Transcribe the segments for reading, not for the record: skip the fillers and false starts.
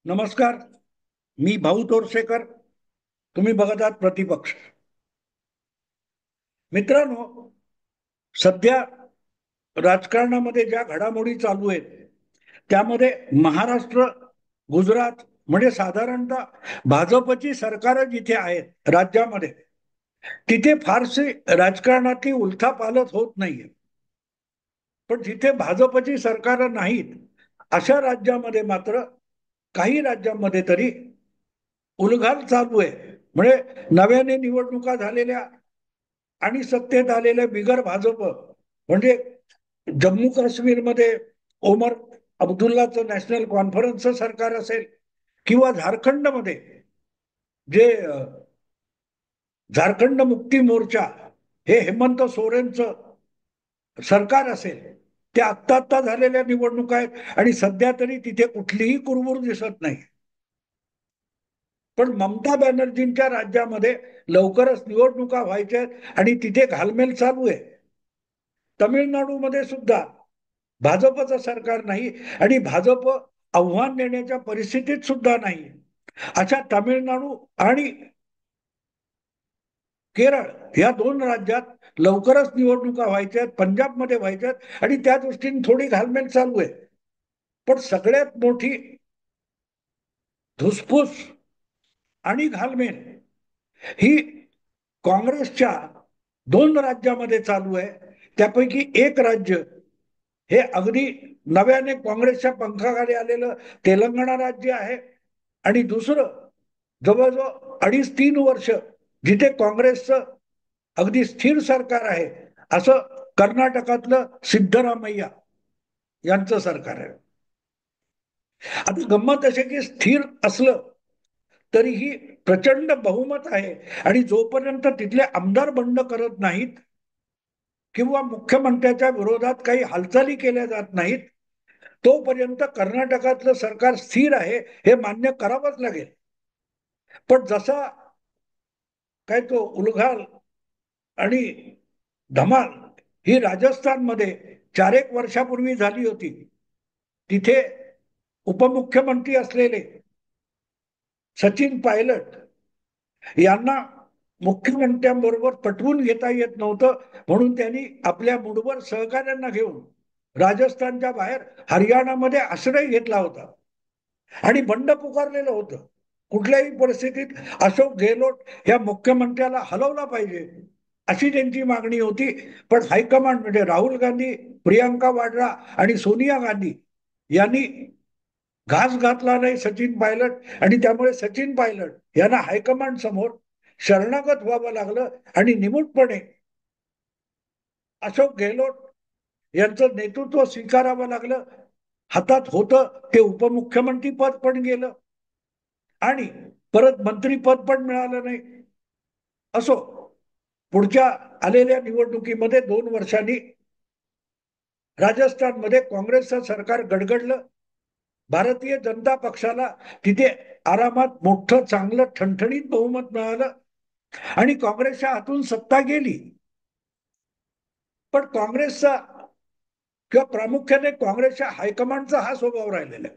नमस्कार. मी भाऊ तोरसेकर. तुम्ही बघत आहात प्रतिपक्ष. मित्रांनो, सध्या राजकारणामध्ये ज्या घडामोडी चालू आहेत त्यामध्ये महाराष्ट्र, गुजरात म्हणजे साधारणतः भाजपची सरकार जिथे आहेत राज्यामध्ये, तिथे फारशी राजकारणातली उलथापालथ होत नाहीये. पण जिथे भाजपची सरकार नाहीत अशा राज्यामध्ये मात्र काही राज्यांमध्ये तरी उलघाल चालू आहे. म्हणजे नव्याने निवडणुका झालेल्या आणि सत्तेत आलेल्या बिगर भाजप म्हणजे जम्मू काश्मीरमध्ये ओमर अब्दुल्लाचं नॅशनल कॉन्फरन्सचं सरकार असेल किंवा झारखंडमध्ये जे झारखंड मुक्ती मोर्चा हे हेमंत सोरेनचं सरकार असेल, ते आत्ता आत्ता झालेल्या निवडणुका आहेत आणि सध्या तरी तिथे कुठलीही कुरबुर दिसत नाही. पण ममता बॅनर्जींच्या राज्यामध्ये लवकरच निवडणुका व्हायच्या आहेत आणि तिथे घालमेल चालू आहे. तमिळनाडूमध्ये सुद्धा भाजपचं सरकार नाही आणि भाजप आव्हान देण्याच्या परिस्थितीत सुद्धा नाही. अशा तामिळनाडू आणि केरळ या दोन राज्यात लवकरच निवडणुका व्हायच्या आहेत, पंजाबमध्ये व्हायच्या आहेत आणि त्या दृष्टीने थोडी घालमेल चालू आहे. पण सगळ्यात मोठी धुसफूस आणि घालमेल ही काँग्रेसच्या दोन राज्यामध्ये चालू आहे. त्यापैकी एक राज्य हे अगदी नव्याने काँग्रेसच्या पंखाखाली आलेलं तेलंगणा राज्य आहे आणि दुसरं जवळजवळ 2.5-3 वर्ष जिथे काँग्रेसचं अगदी स्थिर सरकार आहे असं कर्नाटकातलं सिद्धरामय्या यांचं सरकार आहे. आता गंमत अशी की स्थिर असलं तरीही प्रचंड बहुमत आहे आणि जोपर्यंत तिथले आमदार बंड करत नाहीत किंवा मुख्यमंत्र्याच्या विरोधात काही हालचाली केल्या जात नाहीत तोपर्यंत कर्नाटकातलं सरकार स्थिर आहे हे मान्य करावंच लागेल. पण जसा काय तो उलघाल आणि धमाल ही राजस्थानमध्ये 4 एक वर्षापूर्वी झाली होती, तिथे उपमुख्यमंत्री असलेले सचिन पायलट यांना मुख्यमंत्र्यांबरोबर पटवून घेता येत नव्हतं म्हणून त्यांनी आपल्या मुठभर सहकार्यांना घेऊन राजस्थानच्या बाहेर हरियाणामध्ये आश्रय घेतला होता आणि बंड पुकारलेलं होतं. कुठल्याही परिस्थितीत अशोक गेहलोत या मुख्यमंत्र्याला हलवला पाहिजे अशी त्यांची मागणी होती. पण हायकमांड म्हणजे राहुल गांधी, प्रियांका वाड्रा आणि सोनिया गांधी यांनी घास घातला नाही सचिन पायलट आणि त्यामुळे सचिन पायलट यांना हायकमांड समोर शरणागत व्हावं लागलं आणि निमूटपणे अशोक गेहलोत यांचं नेतृत्व स्वीकारावं लागलं. हातात होतं ते उपमुख्यमंत्री पद पण गेलं आणि परत मंत्रीपद पण मिळालं नाही. असो, पुढच्या आलेल्या निवडणुकीमध्ये 2 वर्षांनी राजस्थानमध्ये काँग्रेसचं सरकार गडगडलं. भारतीय जनता पक्षाला तिथे आरामात मोठं चांगलं ठणठणीत बहुमत मिळालं आणि काँग्रेसच्या हातून सत्ता गेली. पण काँग्रेसचा किंवा प्रामुख्याने काँग्रेसच्या हायकमांडचा हा स्वभाव राहिलेला आहे.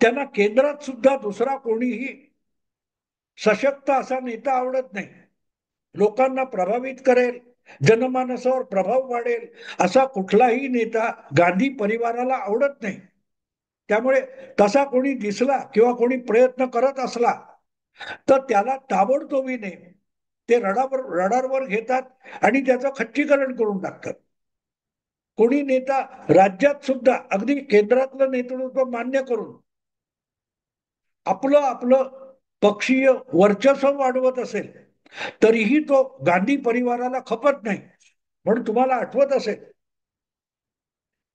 त्यांना केंद्रात सुद्धा दुसरा कोणीही सशक्त असा नेता आवडत नाही. लोकांना प्रभावित करेल, जनमानसावर प्रभाव वाढेल असा कुठलाही नेता गांधी परिवाराला आवडत नाही. त्यामुळे तसा कोणी दिसला किंवा कोणी प्रयत्न करत असला तर त्याला ताबडतोबीने ते रडारवर घेतात आणि त्याचं खच्चीकरण करून टाकतात. कोणी नेता राज्यात सुद्धा अगदी केंद्रातलं नेतृत्व मान्य करून आपलं आपलं पक्षीय वर्चस्व वाढवत असेल तरीही तो गांधी परिवाराला खपत नाही. म्हणून तुम्हाला आठवत असेल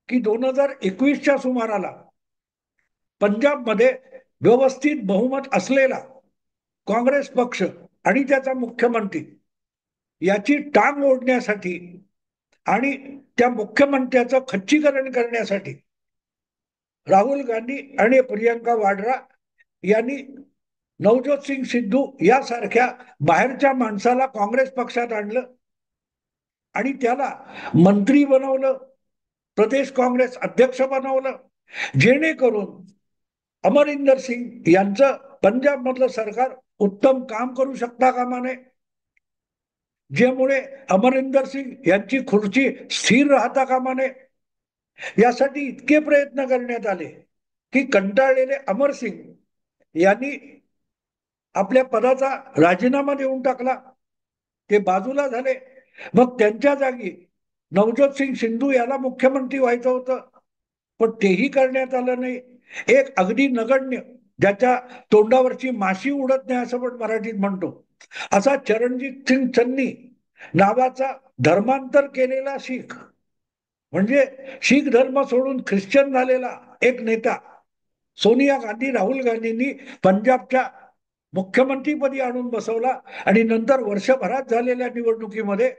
की 2021च्या सुमाराला पंजाबमध्ये व्यवस्थित बहुमत असलेला काँग्रेस पक्ष आणि त्याचा मुख्यमंत्री याची टांग ओढण्यासाठी आणि त्या मुख्यमंत्र्याचं खच्चीकरण करण्यासाठी राहुल गांधी आणि प्रियंका वाड्रा यांनी नवज्योत सिंग सिद्धू यासारख्या बाहेरच्या माणसाला काँग्रेस पक्षात आणलं आणि त्याला मंत्री बनवलं, प्रदेश काँग्रेस अध्यक्ष बनवलं, जेणेकरून अमरिंदर सिंग यांचं पंजाब मधलं सरकार उत्तम काम करू शकता कामा नये, ज्यामुळे अमरिंदर सिंग यांची खुर्ची स्थिर राहता कामा नये. यासाठी इतके प्रयत्न करण्यात आले की कंटाळलेले अमरसिंग यांनी आपल्या पदाचा राजीनामा देऊन टाकला. ते बाजूला झाले. मग त्यांच्या जागी नवजोत सिंग सिद्धू याला मुख्यमंत्री व्हायचं होतं, पण तेही करण्यात आलं नाही. एक अगदी नगण्य, ज्याच्या तोंडावरची माशी उडत नाही असं पण मराठीत म्हणतो, असा चरणजीत सिंग चन्नी नावाचा धर्मांतर केलेला शीख, म्हणजे शीख धर्म सोडून ख्रिश्चन झालेला एक नेता सोनिया गांधी, राहुल गांधींनी पंजाबच्या मुख्यमंत्रीपदी आणून बसवला. आणि नंतर वर्षभरात झालेल्या निवडणुकीमध्ये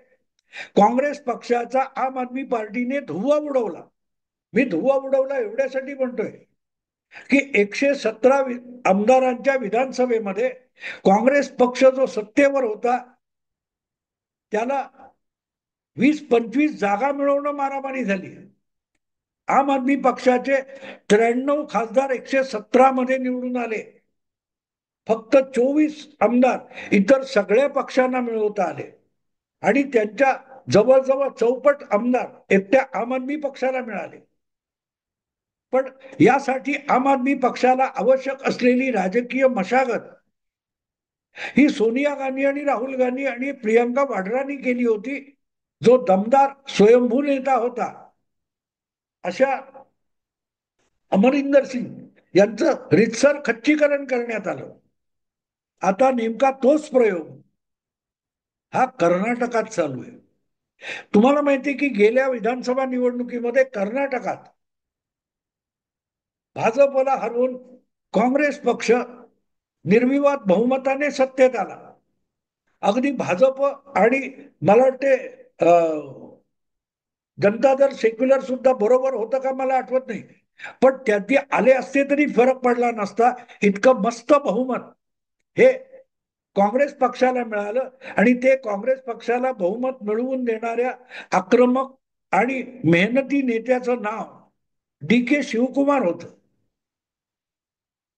काँग्रेस पक्षाचा आम आदमी पार्टीने धुव्वा उडवला. मी धुव्वा उडवला एवढ्यासाठी म्हणतोय की 117 आमदारांच्या विधानसभेमध्ये काँग्रेस पक्ष जो सत्तेवर होता त्याला 20-25 जागा मिळवणं मारामारी झाली. आम आदमी पक्षाचे 93 खासदार 117 मध्ये निवडून आले. फक्त 24 आमदार इतर सगळ्या पक्षांना मिळवता आले आणि त्यांच्या जवळजवळ चौपट आमदार एकट्या आम आदमी पक्षाला मिळाले. पण यासाठी आम आदमी पक्षाला आवश्यक असलेली राजकीय मशागत ही सोनिया गांधी आणि राहुल गांधी आणि प्रियंका वाड्रांनी केली होती. जो दमदार स्वयंभू नेता होता अशा अमरिंदर सिंग यांचं रितसर खच्चीकरण करण्यात आलं. आता नेमका तोच प्रयोग हा कर्नाटकात चालू आहे. तुम्हाला माहिती आहे की गेल्या विधानसभा निवडणुकीमध्ये कर्नाटकात भाजपला हरवून काँग्रेस पक्ष निर्विवाद बहुमताने सत्तेत आला. अगदी भाजप आणि मला वाटते जनता दल सेक्युलर सुद्धा बरोबर होतं का मला आठवत नाही, पण त्यात आले असते तरी फरक पडला नसता. इतकं मस्त बहुमत हे काँग्रेस पक्षाला मिळालं आणि ते काँग्रेस पक्षाला बहुमत मिळवून देणाऱ्या आक्रमक आणि मेहनती नेत्याचं नाव डी.के. शिवकुमार होतं.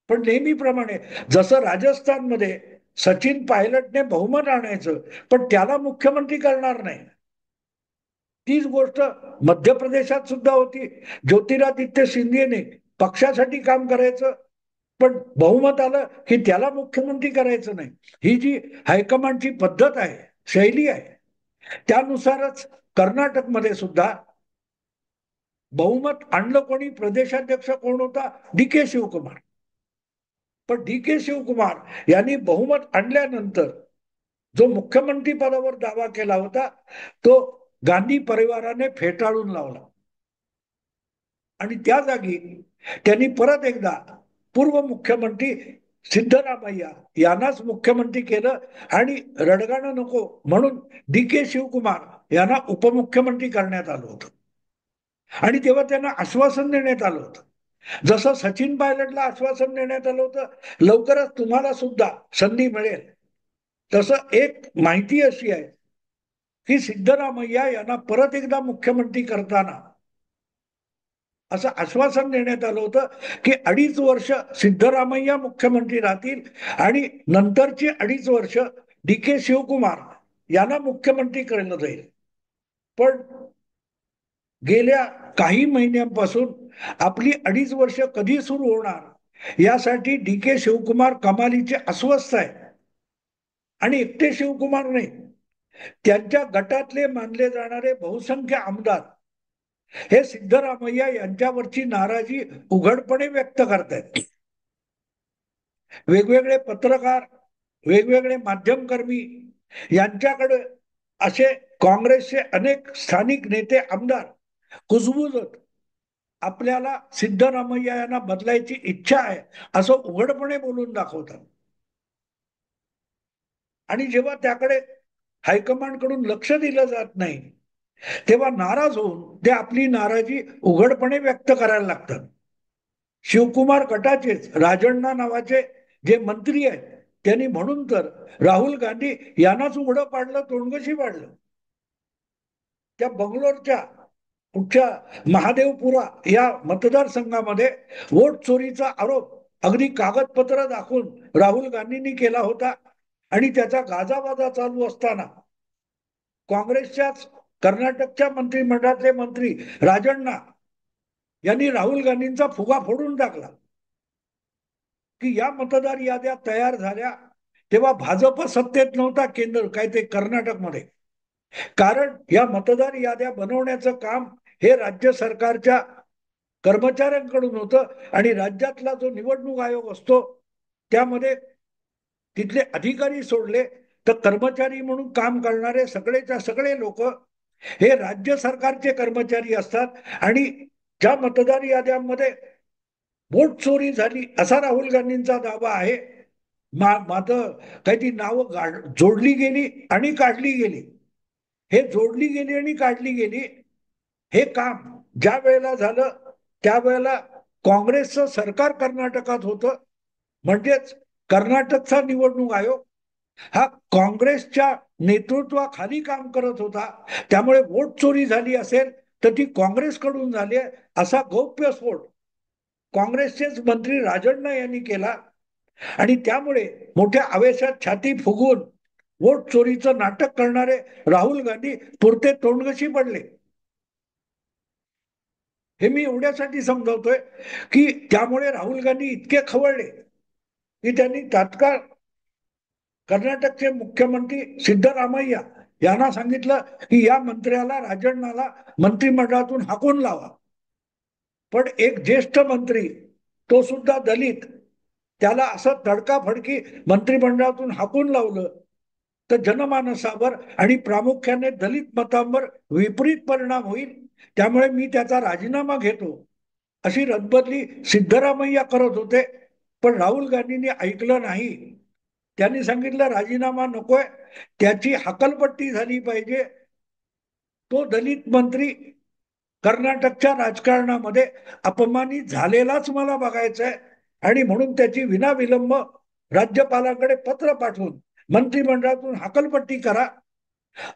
पण नेहमीप्रमाणे जसं राजस्थानमध्ये सचिन पायलटने बहुमत आणायचं पण त्याला मुख्यमंत्री करणार नाही, तीच गोष्ट मध्य प्रदेशात सुद्धा होती. ज्योतिरादित्य सिंधियाने पक्षासाठी काम करायचं पण बहुमत आलं की त्याला मुख्यमंत्री करायचं नाही. ही जी हायकमांडची पद्धत आहे, शैली आहे, त्यानुसारच कर्नाटकमध्ये सुद्धा बहुमत आणलं कोणी, प्रदेशाध्यक्ष कोण होता, डी.के. शिवकुमार. पण डी.के. शिवकुमार यांनी बहुमत आणल्यानंतर जो मुख्यमंत्री पदावर दावा केला होता तो गांधी परिवाराने फेटाळून लावला आणि त्या जागी त्यांनी परत एकदा पूर्व मुख्यमंत्री सिद्धरामय्या यांनाच मुख्यमंत्री केलं आणि रडगाणं नको म्हणून डी.के. शिवकुमार यांना उपमुख्यमंत्री करण्यात आलं होतं. आणि तेव्हा त्यांना आश्वासन देण्यात आलं होतं, जसं सचिन पायलटला आश्वासन देण्यात आलं होतं लवकरच तुम्हाला सुद्धा संधी मिळेल, तसं एक माहिती अशी आहे की सिद्धरामय्या यांना परत एकदा मुख्यमंत्री करताना असं आश्वासन देण्यात आलं होतं की 2.5 वर्ष सिद्धरामय्या मुख्यमंत्री राहतील आणि नंतरची 2.5 वर्ष डी.के. शिवकुमार यांना मुख्यमंत्री केलं जाईल. पण गेल्या काही महिन्यांपासून आपली 2.5 वर्ष कधी सुरू होणार यासाठी डी.के. शिवकुमार कमालीचे अस्वस्थ आहे. आणि एकटे शिवकुमार नाही, त्यांच्या गटातले मानले जाणारे बहुसंख्य आमदार हे सिद्धरामय्या यांच्यावरची नाराजी उघडपणे व्यक्त करतायत. वेगवेगळे पत्रकार, वेगवेगळे माध्यमकर्मी यांच्याकडे असे काँग्रेसचे अनेक स्थानिक नेते आमदार कुजबुजत आपल्याला सिद्धरामय्या यांना बदलायची इच्छा आहे असं उघडपणे बोलून दाखवतात. आणि जेव्हा त्याकडे हायकमांडकडून लक्ष दिलं जात नाही तेव्हा नाराज होऊन ते आपली नाराजी उघडपणे व्यक्त करायला लागतात. शिवकुमार गटाचेच राजण्णा नावाचे जे मंत्री आहेत त्यांनी म्हणून तर राहुल गांधी यांनाच उघडं पाडलं, तोंडगशी पाडलं. त्या बंगलोरच्या कुठच्या महादेवपुरा या मतदारसंघामध्ये वोट चोरीचा आरोप अगदी कागदपत्र दाखवून राहुल गांधींनी केला होता. आणि त्याचा गाजावाजा चालू असताना काँग्रेसच्याच कर्नाटकच्या मंत्रिमंडळातले मंत्री राजण्णा यांनी राहुल गांधींचा फुगा फोडून टाकला की या मतदार याद्या तयार झाल्या तेव्हा भाजप सत्तेत नव्हता केंद्र काय ते कर्नाटकमध्ये. कारण या मतदार याद्या बनवण्याचं काम हे राज्य सरकारच्या कर्मचाऱ्यांकडून होतं आणि राज्यातला जो निवडणूक आयोग असतो त्यामध्ये तिथले अधिकारी सोडले तर कर्मचारी म्हणून काम करणारे सगळेच्या सगळे लोक हे राज्य सरकारचे कर्मचारी असतात. आणि ज्या मतदार याद्यांमध्ये वोट चोरी झाली असा राहुल गांधींचा दावा आहे. मात्र काही ती नावं जोडली गेली आणि काढली गेली. हे जोडली गेली आणि काढली गेली हे काम ज्या वेळेला झालं त्यावेळेला काँग्रेसचं सरकार कर्नाटकात होतं. म्हणजेच कर्नाटकचा निवडणूक आयोग हा काँग्रेसच्या नेतृत्वाखाली काम करत होता. त्यामुळे वोट चोरी झाली असेल तर ती काँग्रेसकडून झाली आहे असा गौप्यस्फोट काँग्रेसचेच मंत्री राजण्णा यांनी केला. आणि त्यामुळे मोठ्या आवेशात छाती फुगवून वोट चोरीचं नाटक करणारे राहुल गांधी पुरते तोंडगशी पडले. हे मी एवढ्यासाठी समजावतोय की त्यामुळे राहुल गांधी इतके खवळले की त्यांनी तात्काळ कर्नाटकचे मुख्यमंत्री सिद्धरामय्या यांना सांगितलं की या मंत्र्याला राजण्णाला मंत्रिमंडळातून हाकून लावा. पण एक ज्येष्ठ मंत्री तो सुद्धा दलित त्याला असं तडकाफडकी मंत्रिमंडळातून हाकून लावलं तर जनमानसावर आणि प्रामुख्याने दलित मतांवर विपरीत परिणाम होईल. त्यामुळे मी त्याचा राजीनामा घेतो अशी रदबदली सिद्धरामय्या करत होते. पण राहुल गांधींनी ऐकलं नाही. त्यांनी सांगितलं राजीनामा नकोय, त्याची हकलपट्टी झाली पाहिजे. तो दलित मंत्री कर्नाटकच्या राजकारणामध्ये अपमानित झालेलाच मला बघायचा आहे आणि म्हणून त्याची विनाविलंब राज्यपालांकडे पत्र पाठवून मंत्रिमंडळातून हकलपट्टी करा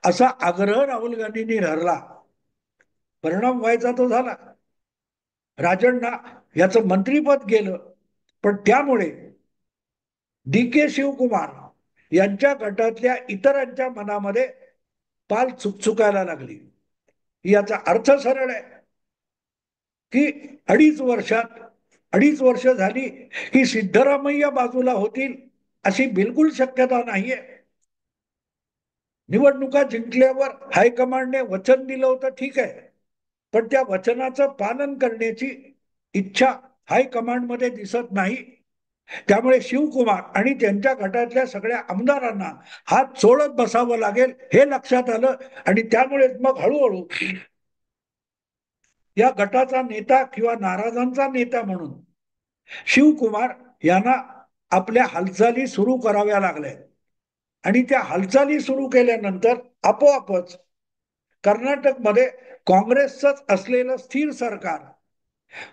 असा आग्रह राहुल गांधींनी धरला. परिणाम व्हायचा तो झाला. राजण्णा याचं मंत्रीपद गेलं. पण त्यामुळे डी के शिवकुमार यांच्या गटातल्या इतरांच्या मनामध्ये पाल चुकचुकायला लागली. याचा अर्थ सरळ आहे की अडीच वर्ष झाली की सिद्धरामय्या बाजूला होतील अशी बिलकुल शक्यता नाहीये. निवडणुका जिंकल्यावर हायकमांडने वचन दिलं होतं ठीक आहे, पण त्या वचनाचं पालन करण्याची इच्छा हायकमांडमध्ये दिसत नाही. त्यामुळे शिवकुमार आणि त्यांच्या गटातल्या सगळ्या आमदारांना हात सोडत बसावं लागेल हे लक्षात आलं. आणि त्यामुळेच मग हळूहळू या गटाचा नेता किंवा नाराजांचा नेता म्हणून शिवकुमार यांना आपल्या हालचाली सुरू कराव्या लागल्या. आणि त्या हालचाली सुरू केल्यानंतर आपोआपच कर्नाटकमध्ये काँग्रेसच असलेलं स्थिर सरकार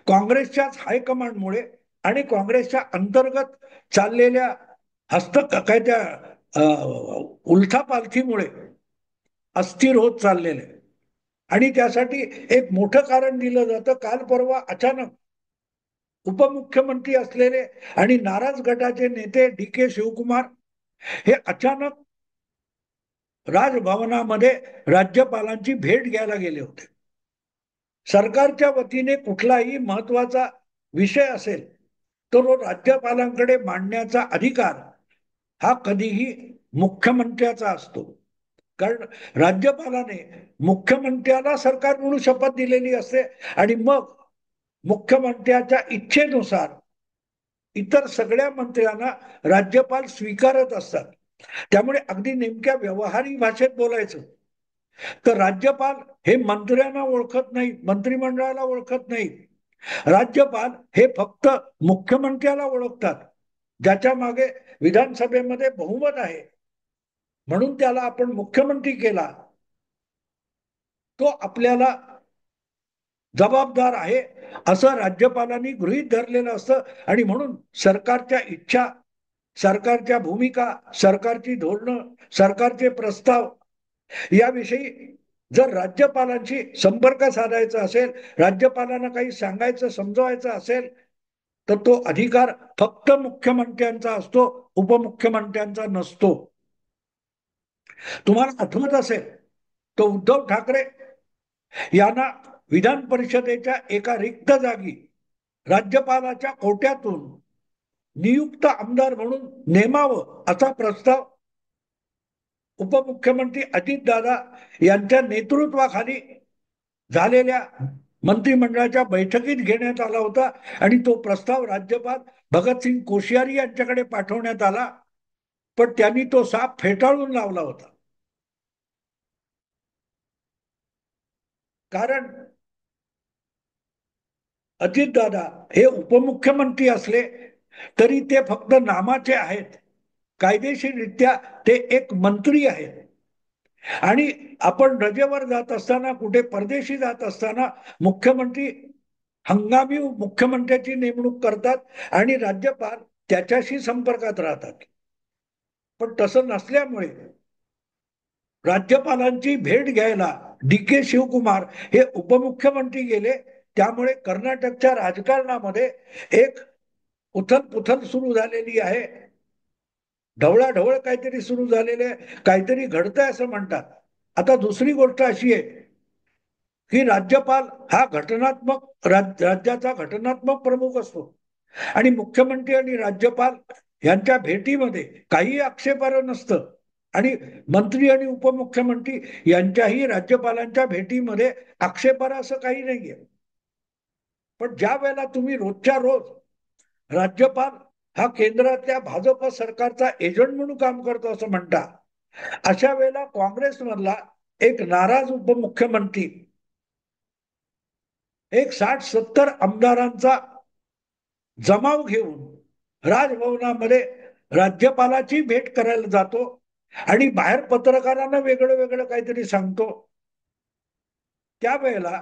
काँग्रेसच्याच हायकमांडमुळे आणि काँग्रेसच्या अंतर्गत चाललेल्या काय त्या उलथापालथीमुळे अस्थिर होत चाललेले. आणि त्यासाठी एक मोठं कारण दिलं जातं. काल परवा अचानक उपमुख्यमंत्री असलेले आणि नाराज गटाचे नेते डी के शिवकुमार हे अचानक राजभवनामध्ये राज्यपालांची भेट घ्यायला गेले होते. सरकारच्या वतीने कुठलाही महत्वाचा विषय असेल तर तो राज्यपालांकडे मांडण्याचा अधिकार हा कधीही मुख्यमंत्र्याचा असतो. कारण राज्यपालाने मुख्यमंत्र्याला सरकार म्हणून शपथ दिलेली असते आणि मग मुख्यमंत्र्याच्या इच्छेनुसार इतर सगळ्या मंत्र्यांना राज्यपाल स्वीकारत असतात. त्यामुळे अगदी नेमक्या व्यवहारिक भाषेत बोलायचं तर राज्यपाल हे मंत्र्यांना ओळखत नाहीत, मंत्रिमंडळाला ओळखत नाहीत. राज्यपाल हे फक्त मुख्यमंत्र्याला ओळखतात, ज्याच्या मागे विधानसभेमध्ये बहुमत आहे म्हणून त्याला आपण मुख्यमंत्री केला, तो आपल्याला जबाबदार आहे असं राज्यपालांनी गृहीत धरलेलं असतं. आणि म्हणून सरकारच्या इच्छा, सरकारच्या भूमिका, सरकारची धोरणं, सरकारचे प्रस्ताव याविषयी जर राज्यपालांशी संपर्क साधायचा असेल, राज्यपालांना काही सांगायचं समजवायचं असेल तर तो अधिकार फक्त मुख्यमंत्र्यांचा असतो, उपमुख्यमंत्र्यांचा नसतो. तुम्हाला आठवत असेल तर उद्धव ठाकरे यांना विधान परिषदेच्या एका रिक्त जागी राज्यपालाच्या कोट्यातून नियुक्त आमदार म्हणून नेमावं असा प्रस्ताव उपमुख्यमंत्री अजितदादा यांच्या नेतृत्वाखाली झालेल्या मंत्रिमंडळाच्या बैठकीत घेण्यात आला होता आणि तो प्रस्ताव राज्यपाल भगतसिंग कोश्यारी यांच्याकडे पाठवण्यात आला, पण त्यांनी तो साप फेटाळून लावला होता. कारण अजितदादा हे उपमुख्यमंत्री असले तरी ते फक्त नामाचे आहेत, कायदेशीररित्या ते एक मंत्री आहेत. आणि आपण रजेवर जात असताना, कुठे परदेशी जात असताना मुख्यमंत्री हंगामी मुख्यमंत्र्याची नेमणूक करतात आणि राज्यपाल त्याच्याशी संपर्कात राहतात. पण तसं नसल्यामुळे राज्यपालांची भेट घ्यायला डी के शिवकुमार हे उपमुख्यमंत्री गेले. त्यामुळे कर्नाटकच्या राजकारणामध्ये एक उथलपुथल सुरू झालेली आहे, ढवळाढवळ काहीतरी सुरू झालेले आहे, काहीतरी घडतंय असं म्हणतात. आता दुसरी गोष्ट अशी आहे की राज्यपाल हा राज्याचा घटनात्मक प्रमुख असतो आणि मुख्यमंत्री आणि राज्यपाल यांच्या भेटीमध्ये काही आक्षेपार्ह नसतं आणि मंत्री आणि उपमुख्यमंत्री यांच्याही राज्यपालांच्या भेटीमध्ये आक्षेपार्ह असं काही नाहीये. पण ज्या वेळेला तुम्ही रोजच्या रोज राज्यपाल हा केंद्रातल्या भाजप सरकारचा एजंट म्हणून काम करतो असं म्हणता, अशा वेळेला काँग्रेसमधला एक नाराज उपमुख्यमंत्री एक 60-70 आमदारांचा जमाव घेऊन राजभवनामध्ये राज्यपालाची भेट करायला जातो आणि बाहेर पत्रकारांना वेगळं वेगळं काहीतरी सांगतो. त्यावेळेला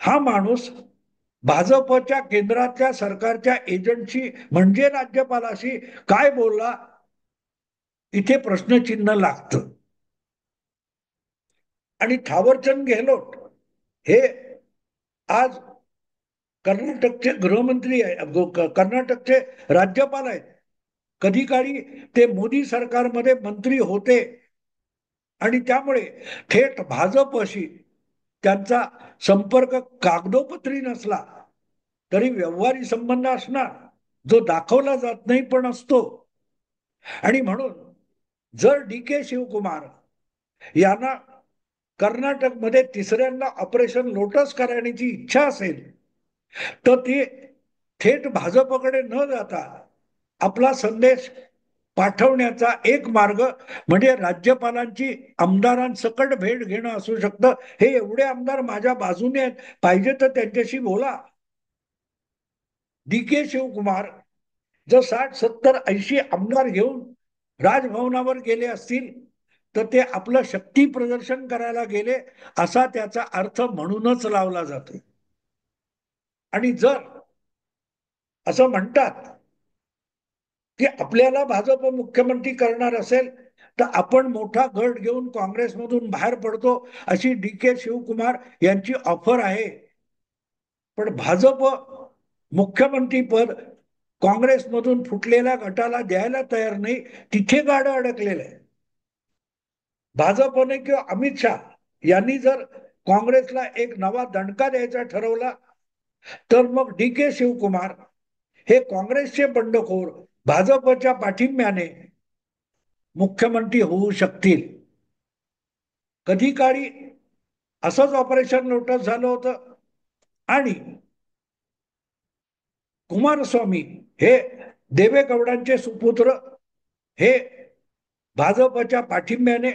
हा माणूस भाजपच्या केंद्राच्या सरकारच्या एजंटशी म्हणजे राज्यपालाशी काय बोलला, इथे प्रश्नचिन्ह लागतं. आणि थावरचंद गेहलोत हे आज कर्नाटकचे गृहमंत्री आहे, कर्नाटकचे राज्यपाल आहेत. कधी काळी ते मोदी सरकारमध्ये मंत्री होते आणि त्यामुळे थेट भाजपशी त्यांचा संपर्क कागदोपत्री नसला तरी व्यवहारी संबंध असणार, जो दाखवला जात नाही पण असतो. आणि म्हणून जर डी के शिवकुमार यांना कर्नाटकमध्ये तिसऱ्यांदा ऑपरेशन लोटस करण्याची इच्छा असेल तर ते थेट भाजपकडे न जाता आपला संदेश पाठवण्याचा एक मार्ग म्हणजे राज्यपालांची आमदारांसकट भेट घेणं असू शकतं. हे एवढे आमदार माझ्या बाजूने आहेत, पाहिजे तर त्यांच्याशी बोला. डी के शिवकुमार जर 60-70-80 आमदार घेऊन राजभवनावर गेले असतील तर ते आपलं शक्ती प्रदर्शन करायला गेले असा त्याचा अर्थ म्हणूनच लावला जातो. आणि जर असं म्हणतात की आपल्याला भाजप मुख्यमंत्री करणार असेल तर आपण मोठा गट घेऊन काँग्रेसमधून बाहेर पडतो, अशी डी के शिवकुमार यांची ऑफर आहे. पण भाजप मुख्यमंत्री पद काँग्रेसमधून फुटलेल्या गटाला द्यायला तयार नाही, तिथे गाडं अडकलेलं आहे. भाजपने किंवा अमित शाह यांनी जर काँग्रेसला एक नवा दणका द्यायचा ठरवला तर मग डी के शिवकुमार हे काँग्रेसचे बंडखोर भाजपच्या पाठिंब्याने मुख्यमंत्री होऊ शकतील. कधी काळी असंच ऑपरेशन लोटस झालं होतं आणि कुमारस्वामी हे देवेगौडांचे सुपुत्र हे भाजपच्या पाठिंब्याने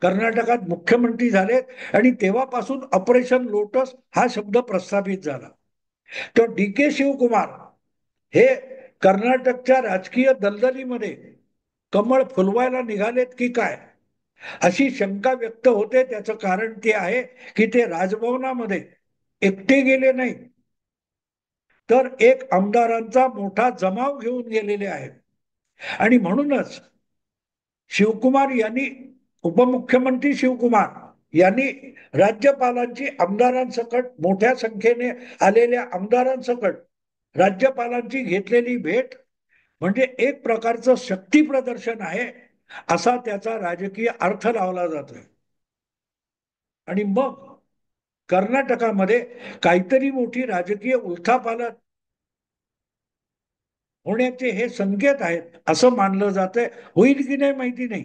कर्नाटकात मुख्यमंत्री झालेत आणि तेव्हापासून ऑपरेशन लोटस हा शब्द प्रस्थापित झाला. तर डी के शिवकुमार हे कर्नाटकच्या राजकीय दलदलीमध्ये कमळ फुलवायला निघालेत की काय, अशी शंका व्यक्त होते. त्याचं कारण ते आहे की ते राजभवनामध्ये एकटे गेले नाही तर एक आमदारांचा मोठा जमाव घेऊन गेलेले आहेत. आणि म्हणूनच शिवकुमार यांनी, उपमुख्यमंत्री शिवकुमार यांनी राज्यपालांची आमदारांसकट, मोठ्या संख्येने आलेल्या आमदारांसकट राज्यपालांची घेतलेली भेट म्हणजे एक प्रकारचं शक्ती प्रदर्शन आहे असा त्याचा राजकीय अर्थ लावला जातोय. आणि मग कर्नाटकामध्ये काहीतरी मोठी राजकीय उलथापालथ होण्याचे हे संकेत आहेत असं मानलं जातंय. होईल की नाही माहिती नाही,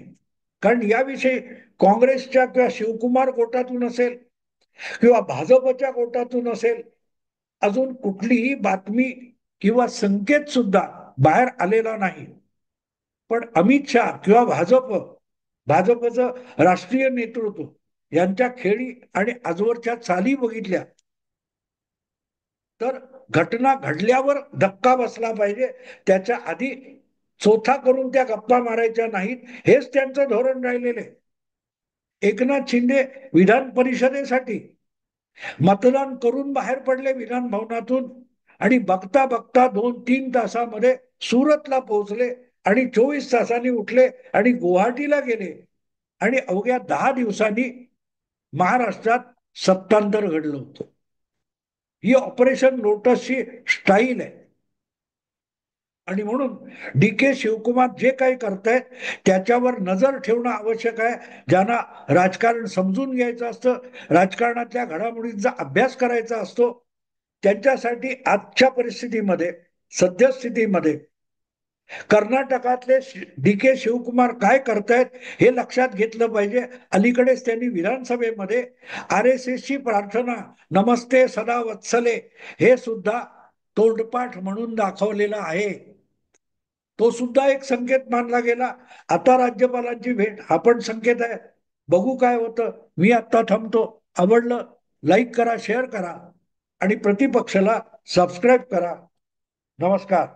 कारण याविषयी काँग्रेसच्या किंवा शिवकुमार गोटातून असेल किंवा भाजपच्या गोटातून असेल अजून कुठलीही बातमी किंवा संकेत सुद्धा बाहेर आलेला नाही. पण अमित शहा किंवा भाजपचं राष्ट्रीय नेतृत्व यांच्या खेळी आणि आजवरच्या चाली बघितल्या तर घटना घडल्यावर धक्का बसला पाहिजे, त्याच्या आधी चोथा करून त्या गप्पा मारायच्या नाहीत, हेच त्यांचं धोरण राहिलेले. एकनाथ शिंदे विधान परिषदेसाठी मतदान करून बाहेर पडले विधान भवनातून आणि बघता बघता 2-3 तासामध्ये सुरतला पोहोचले आणि 24 तासांनी उठले आणि गुवाहाटीला गेले आणि अवघ्या 10 दिवसांनी महाराष्ट्रात सत्तांतर घडलं होतं. ही ऑपरेशन लोटसची स्टाईल आहे. आणि म्हणून डी के शिवकुमार जे काही करतायत त्याच्यावर नजर ठेवणं आवश्यक आहे. ज्यांना राजकारण समजून घ्यायचं असतं, राजकारणातल्या घडामोडींचा अभ्यास करायचा असतो, त्यांच्यासाठी आजच्या परिस्थितीमध्ये, सद्यस्थितीमध्ये कर्नाटकातले डी के शिवकुमार काय करतायत हे लक्षात घेतलं पाहिजे. अलीकडेच त्यांनी विधानसभेमध्ये आर एस एसची प्रार्थना नमस्ते सदा वत्सले हे सुद्धा तोंडपाठ म्हणून दाखवलेला आहे. तो सुद्धा एक संकेत मानला गेला. आता राज्यपालांची भेट हा पण संकेत आहे. बघू काय होतं. मी आता थांबतो. आवडलं लाईक करा, शेअर करा आणि प्रतिपक्षाला सबस्क्राईब करा. नमस्कार.